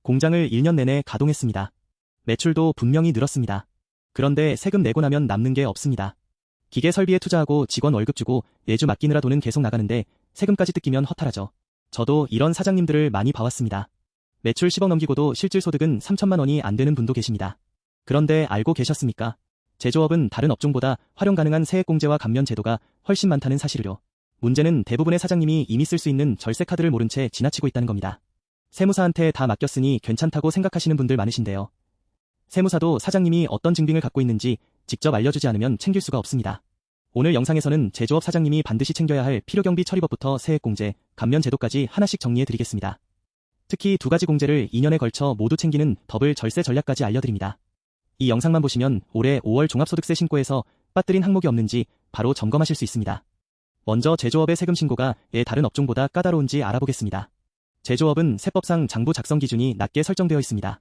공장을 1년 내내 가동했습니다. 매출도 분명히 늘었습니다. 그런데 세금 내고 나면 남는 게 없습니다. 기계 설비에 투자하고 직원 월급 주고 예주 맡기느라 돈은 계속 나가는데 세금까지 뜯기면 허탈하죠. 저도 이런 사장님들을 많이 봐왔습니다. 매출 10억 넘기고도 실질 소득은 3천만 원이 안 되는 분도 계십니다. 그런데 알고 계셨습니까? 제조업은 다른 업종보다 활용 가능한 세액공제와 감면 제도가 훨씬 많다는 사실을요. 문제는 대부분의 사장님이 이미 쓸 수 있는 절세 카드를 모른 채 지나치고 있다는 겁니다. 세무사한테 다 맡겼으니 괜찮다고 생각하시는 분들 많으신데요. 세무사도 사장님이 어떤 증빙을 갖고 있는지 직접 알려주지 않으면 챙길 수가 없습니다. 오늘 영상에서는 제조업 사장님이 반드시 챙겨야 할 필요경비 처리법부터 세액공제, 감면 제도까지 하나씩 정리해드리겠습니다. 특히 두 가지 공제를 2년에 걸쳐 모두 챙기는 더블 절세 전략까지 알려드립니다. 이 영상만 보시면 올해 5월 종합소득세 신고에서 빠뜨린 항목이 없는지 바로 점검하실 수 있습니다. 먼저 제조업의 세금 신고가 다른 업종보다 까다로운지 알아보겠습니다. 제조업은 세법상 장부 작성 기준이 낮게 설정되어 있습니다.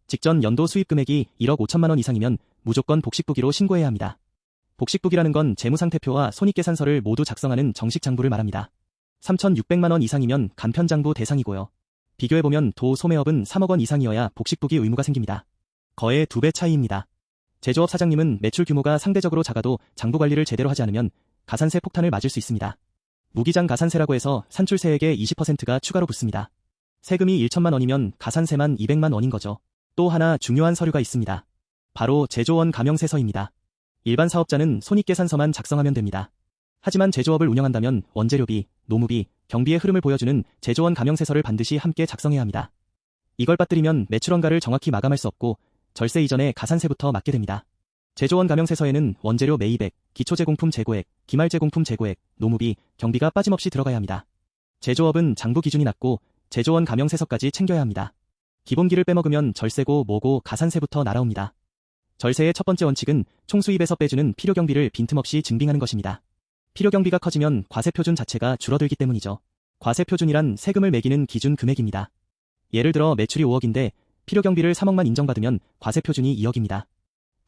직전 연도 수입 금액이 1억 5천만 원 이상이면 무조건 복식부기로 신고해야 합니다. 복식부기라는 건 재무상태표와 손익계산서를 모두 작성하는 정식 장부를 말합니다. 3,600만 원 이상이면 간편장부 대상이고요. 비교해보면 도 소매업은 3억 원 이상이어야 복식부기 의무가 생깁니다. 거의 2배 차이입니다. 제조업 사장님은 매출 규모가 상대적으로 작아도 장부 관리를 제대로 하지 않으면 가산세 폭탄을 맞을 수 있습니다. 무기장 가산세라고 해서 산출세액의 20%가 추가로 붙습니다. 세금이 1천만 원이면 가산세만 200만 원인 거죠. 또 하나 중요한 서류가 있습니다. 바로 제조원 가명세서입니다. 일반 사업자는 손익계산서만 작성하면 됩니다. 하지만 제조업을 운영한다면 원재료비, 노무비, 경비의 흐름을 보여주는 제조원 가명세서를 반드시 함께 작성해야 합니다. 이걸 빠뜨리면 매출원가를 정확히 마감할 수 없고 절세 이전에 가산세부터 맞게 됩니다. 제조원 가명세서에는 원재료 매입액, 기초제공품 재고액, 기말제공품 재고액, 노무비, 경비가 빠짐없이 들어가야 합니다. 제조업은 장부 기준이 낮고 제조원 가명세서까지 챙겨야 합니다. 기본기를 빼먹으면 절세고 뭐고 가산세부터 날아옵니다. 절세의 첫 번째 원칙은 총수입에서 빼주는 필요경비를 빈틈없이 증빙하는 것입니다. 필요경비가 커지면 과세표준 자체가 줄어들기 때문이죠. 과세표준이란 세금을 매기는 기준 금액입니다. 예를 들어 매출이 5억인데 필요경비를 3억만 인정받으면 과세표준이 2억입니다.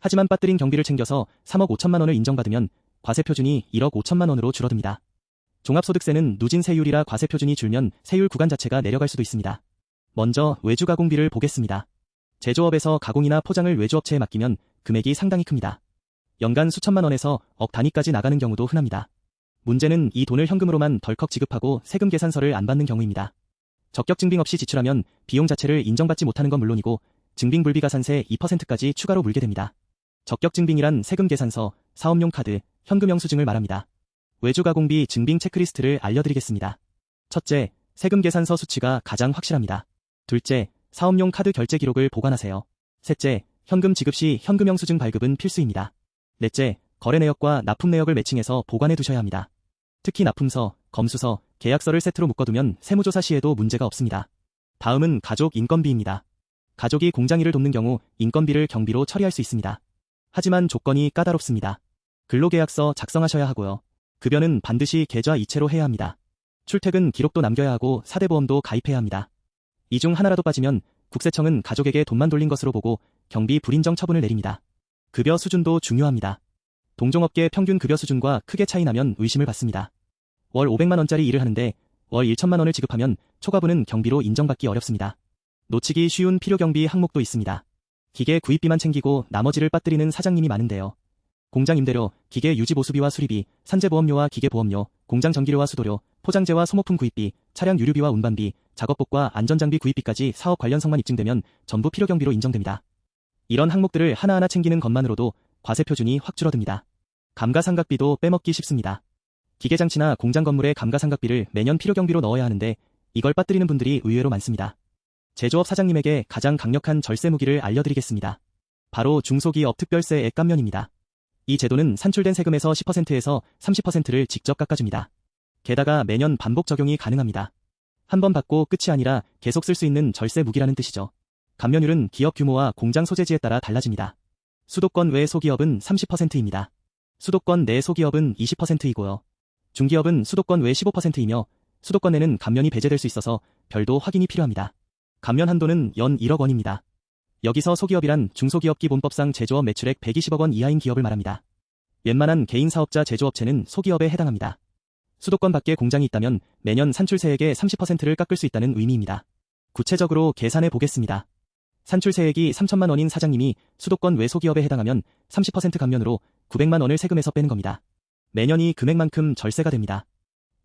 하지만 빠뜨린 경비를 챙겨서 3억 5천만 원을 인정받으면 과세표준이 1억 5천만 원으로 줄어듭니다. 종합소득세는 누진세율이라 과세표준이 줄면 세율 구간 자체가 내려갈 수도 있습니다. 먼저 외주가공비를 보겠습니다. 제조업에서 가공이나 포장을 외주업체에 맡기면 금액이 상당히 큽니다. 연간 수천만 원에서 억 단위까지 나가는 경우도 흔합니다. 문제는 이 돈을 현금으로만 덜컥 지급하고 세금 계산서를 안 받는 경우입니다. 적격 증빙 없이 지출하면 비용 자체를 인정받지 못하는 건 물론이고 증빙불비가산세 2%까지 추가로 물게 됩니다. 적격 증빙이란 세금 계산서, 사업용 카드, 현금 영수증을 말합니다. 외주가공비 증빙 체크리스트를 알려드리겠습니다. 첫째, 세금 계산서 수치가 가장 확실합니다. 둘째, 사업용 카드 결제 기록을 보관하세요. 셋째, 현금 지급 시 현금 영수증 발급은 필수입니다. 넷째, 거래 내역과 납품 내역을 매칭해서 보관해 두셔야 합니다. 특히 납품서, 검수서, 계약서를 세트로 묶어두면 세무조사 시에도 문제가 없습니다. 다음은 가족 인건비입니다. 가족이 공장 일을 돕는 경우 인건비를 경비로 처리할 수 있습니다. 하지만 조건이 까다롭습니다. 근로계약서 작성하셔야 하고요. 급여는 반드시 계좌 이체로 해야 합니다. 출퇴근 기록도 남겨야 하고 사대보험도 가입해야 합니다. 이 중 하나라도 빠지면 국세청은 가족에게 돈만 돌린 것으로 보고 경비 불인정 처분을 내립니다. 급여 수준도 중요합니다. 동종업계 평균 급여 수준과 크게 차이 나면 의심을 받습니다. 월 500만 원짜리 일을 하는데 월 1천만 원을 지급하면 초과분은 경비로 인정받기 어렵습니다. 놓치기 쉬운 필요경비 항목도 있습니다. 기계 구입비만 챙기고 나머지를 빠뜨리는 사장님이 많은데요. 공장 임대료, 기계 유지 보수비와 수리비, 산재보험료와 기계보험료, 공장 전기료와 수도료, 포장재와 소모품 구입비, 차량 유류비와 운반비, 작업복과 안전장비 구입비까지 사업 관련성만 입증되면 전부 필요경비로 인정됩니다. 이런 항목들을 하나하나 챙기는 것만으로도 과세표준이 확 줄어듭니다. 감가상각비도 빼먹기 쉽습니다. 기계장치나 공장 건물의 감가상각비를 매년 필요경비로 넣어야 하는데 이걸 빠뜨리는 분들이 의외로 많습니다. 제조업 사장님에게 가장 강력한 절세 무기를 알려드리겠습니다. 바로 중소기업 특별세액 감면입니다. 이 제도는 산출된 세금에서 10%에서 30%를 직접 깎아줍니다. 게다가 매년 반복 적용이 가능합니다. 한 번 받고 끝이 아니라 계속 쓸 수 있는 절세 무기라는 뜻이죠. 감면율은 기업 규모와 공장 소재지에 따라 달라집니다. 수도권 외 소기업은 30%입니다. 수도권 내 소기업은 20%이고요. 중기업은 수도권 외 15%이며 수도권 내는 감면이 배제될 수 있어서 별도 확인이 필요합니다. 감면 한도는 연 1억 원입니다. 여기서 소기업이란 중소기업 기본법상 제조업 매출액 120억 원 이하인 기업을 말합니다. 웬만한 개인 사업자 제조업체는 소기업에 해당합니다. 수도권 밖에 공장이 있다면 매년 산출세액의 30%를 깎을 수 있다는 의미입니다. 구체적으로 계산해 보겠습니다. 산출세액이 3천만 원인 사장님이 수도권 외 소기업에 해당하면 30% 감면으로 900만 원을 세금에서 빼는 겁니다. 매년 이 금액만큼 절세가 됩니다.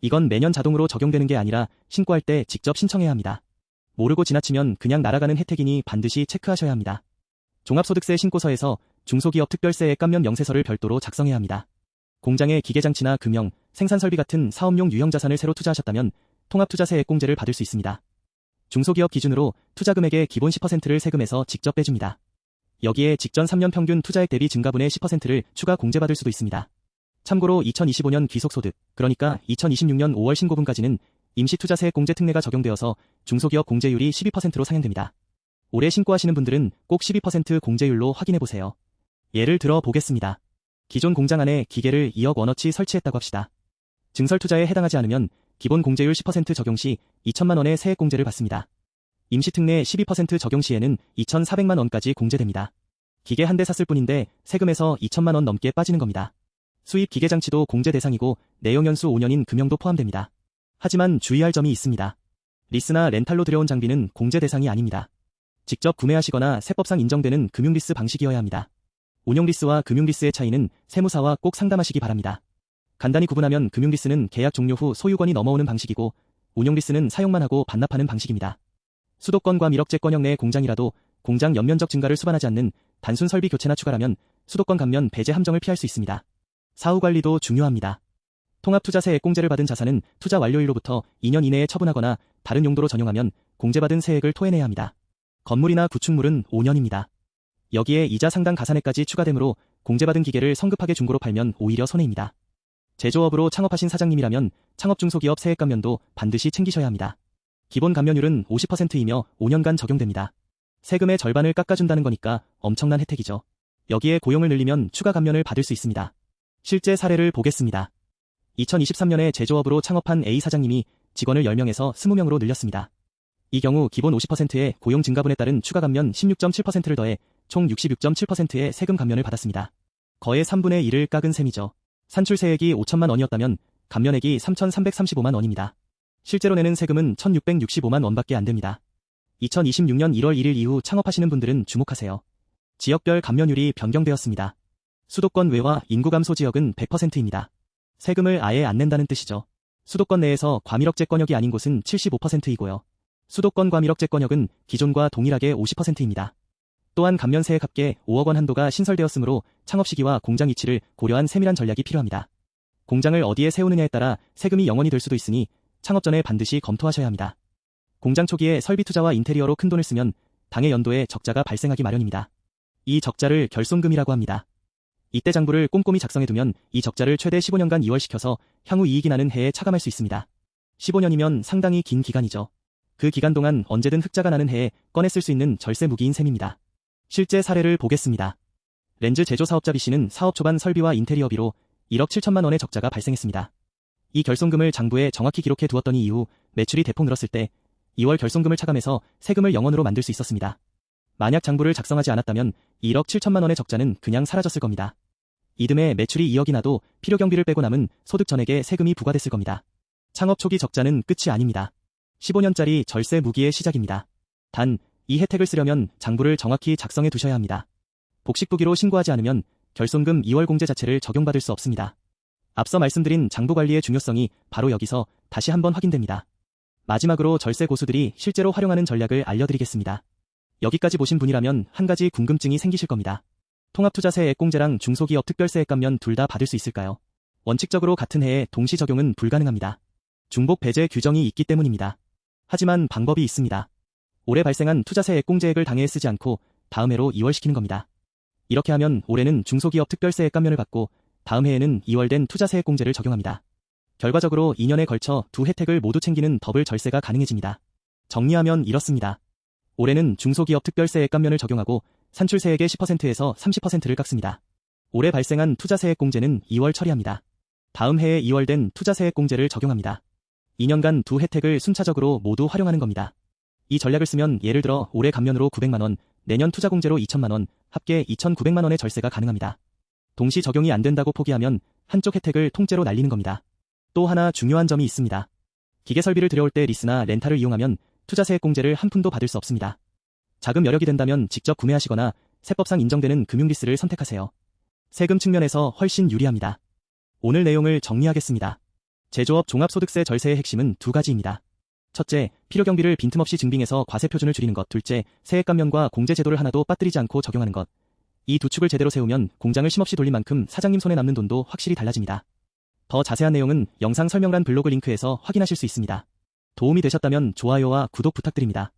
이건 매년 자동으로 적용되는 게 아니라 신고할 때 직접 신청해야 합니다. 모르고 지나치면 그냥 날아가는 혜택이니 반드시 체크하셔야 합니다. 종합소득세 신고서에서 중소기업 특별세액 감면 명세서를 별도로 작성해야 합니다. 공장에 기계장치나 금형, 생산설비 같은 사업용 유형 자산을 새로 투자하셨다면 통합투자세액 공제를 받을 수 있습니다. 중소기업 기준으로 투자금액의 기본 10%를 세금에서 직접 빼줍니다. 여기에 직전 3년 평균 투자액 대비 증가분의 10%를 추가 공제받을 수도 있습니다. 참고로 2025년 귀속소득, 그러니까 2026년 5월 신고분까지는 임시투자세액 공제 특례가 적용되어서 중소기업 공제율이 12%로 상향됩니다. 올해 신고하시는 분들은 꼭 12% 공제율로 확인해보세요. 예를 들어 보겠습니다. 기존 공장 안에 기계를 2억 원어치 설치했다고 합시다. 증설투자에 해당하지 않으면 기본 공제율 10% 적용 시 2천만 원의 세액 공제를 받습니다. 임시특례 12% 적용 시에는 2,400만 원까지 공제됩니다. 기계 한 대 샀을 뿐인데 세금에서 2천만 원 넘게 빠지는 겁니다. 수입 기계장치도 공제 대상이고 내용연수 5년인 금형도 포함됩니다. 하지만 주의할 점이 있습니다. 리스나 렌탈로 들여온 장비는 공제 대상이 아닙니다. 직접 구매하시거나 세법상 인정되는 금융리스 방식이어야 합니다. 운용리스와 금융리스의 차이는 세무사와 꼭 상담하시기 바랍니다. 간단히 구분하면 금융리스는 계약 종료 후 소유권이 넘어오는 방식이고 운용리스는 사용만 하고 반납하는 방식입니다. 수도권과 밀억제권형 내 공장이라도 공장 연면적 증가를 수반하지 않는 단순 설비 교체나 추가라면 수도권 감면 배제 함정을 피할 수 있습니다. 사후관리도 중요합니다. 통합투자세액 공제를 받은 자산은 투자 완료일로부터 2년 이내에 처분하거나 다른 용도로 전용하면 공제받은 세액을 토해내야 합니다. 건물이나 구축물은 5년입니다. 여기에 이자 상당 가산액까지 추가되므로 공제받은 기계를 성급하게 중고로 팔면 오히려 손해입니다. 제조업으로 창업하신 사장님이라면 창업 중소기업 세액 감면도 반드시 챙기셔야 합니다. 기본 감면율은 50%이며 5년간 적용됩니다. 세금의 절반을 깎아준다는 거니까 엄청난 혜택이죠. 여기에 고용을 늘리면 추가 감면을 받을 수 있습니다. 실제 사례를 보겠습니다. 2023년에 제조업으로 창업한 A 사장님이 직원을 10명에서 20명으로 늘렸습니다. 이 경우 기본 50%의 고용 증가분에 따른 추가 감면 16.7%를 더해 총 66.7%의 세금 감면을 받았습니다. 거의 3분의 1을 깎은 셈이죠. 산출세액이 5천만 원이었다면 감면액이 3,335만 원입니다. 실제로 내는 세금은 1,665만 원밖에 안 됩니다. 2026년 1월 1일 이후 창업하시는 분들은 주목하세요. 지역별 감면율이 변경되었습니다. 수도권 외와 인구 감소 지역은 100%입니다. 세금을 아예 안 낸다는 뜻이죠. 수도권 내에서 과밀억제권역이 아닌 곳은 75%이고요. 수도권 과밀억제권역은 기존과 동일하게 50%입니다. 또한 감면세액 합계 5억 원 한도가 신설되었으므로 창업 시기와 공장 위치를 고려한 세밀한 전략이 필요합니다. 공장을 어디에 세우느냐에 따라 세금이 0원이 될 수도 있으니 창업 전에 반드시 검토하셔야 합니다. 공장 초기에 설비 투자와 인테리어로 큰돈을 쓰면 당해 연도에 적자가 발생하기 마련입니다. 이 적자를 결손금이라고 합니다. 이때 장부를 꼼꼼히 작성해두면 이 적자를 최대 15년간 이월시켜서 향후 이익이 나는 해에 차감할 수 있습니다. 15년이면 상당히 긴 기간이죠. 그 기간 동안 언제든 흑자가 나는 해에 꺼내 쓸 수 있는 절세 무기인 셈입니다. 실제 사례를 보겠습니다. 렌즈 제조 사업자 B씨는 사업 초반 설비와 인테리어비로 1억 7천만 원의 적자가 발생했습니다. 이 결손금을 장부에 정확히 기록해 두었더니 이후 매출이 대폭 늘었을 때 2월 결손금을 차감해서 세금을 0원으로 만들 수 있었습니다. 만약 장부를 작성하지 않았다면 1억 7천만 원의 적자는 그냥 사라졌을 겁니다. 이듬해 매출이 2억이 나도 필요경비를 빼고 남은 소득 전액에 세금이 부과됐을 겁니다. 창업 초기 적자는 끝이 아닙니다. 15년짜리 절세 무기의 시작입니다. 단, 이 혜택을 쓰려면 장부를 정확히 작성해 두셔야 합니다. 복식부기로 신고하지 않으면 결손금 2월 공제 자체를 적용받을 수 없습니다. 앞서 말씀드린 장부 관리의 중요성이 바로 여기서 다시 한번 확인됩니다. 마지막으로 절세 고수들이 실제로 활용하는 전략을 알려드리겠습니다. 여기까지 보신 분이라면 한 가지 궁금증이 생기실 겁니다. 통합투자세액 공제랑 중소기업 특별세액 감면 둘 다 받을 수 있을까요? 원칙적으로 같은 해에 동시 적용은 불가능합니다. 중복 배제 규정이 있기 때문입니다. 하지만 방법이 있습니다. 올해 발생한 투자세액 공제액을 당해에 쓰지 않고 다음 해로 이월시키는 겁니다. 이렇게 하면 올해는 중소기업 특별세액 감면을 받고 다음 해에는 이월된 투자세액 공제를 적용합니다. 결과적으로 2년에 걸쳐 두 혜택을 모두 챙기는 더블 절세가 가능해집니다. 정리하면 이렇습니다. 올해는 중소기업 특별세액 감면을 적용하고 산출세액의 10%에서 30%를 깎습니다. 올해 발생한 투자세액 공제는 2월 처리합니다. 다음 해에 이월된 투자세액 공제를 적용합니다. 2년간 두 혜택을 순차적으로 모두 활용하는 겁니다. 이 전략을 쓰면 예를 들어 올해 감면으로 900만 원, 내년 투자공제로 2천만 원, 합계 2,900만 원의 절세가 가능합니다. 동시 적용이 안 된다고 포기하면 한쪽 혜택을 통째로 날리는 겁니다. 또 하나 중요한 점이 있습니다. 기계 설비를 들여올 때 리스나 렌탈을 이용하면 투자세액공제를 한 푼도 받을 수 없습니다. 자금 여력이 된다면 직접 구매하시거나 세법상 인정되는 금융리스를 선택하세요. 세금 측면에서 훨씬 유리합니다. 오늘 내용을 정리하겠습니다. 제조업 종합소득세 절세의 핵심은 두 가지입니다. 첫째, 필요경비를 빈틈없이 증빙해서 과세표준을 줄이는 것. 둘째, 세액 감면과 공제 제도를 하나도 빠뜨리지 않고 적용하는 것. 이 두 축을 제대로 세우면 공장을 쉼없이 돌린 만큼 사장님 손에 남는 돈도 확실히 달라집니다. 더 자세한 내용은 영상 설명란 블로그 링크에서 확인하실 수 있습니다. 도움이 되셨다면 좋아요와 구독 부탁드립니다.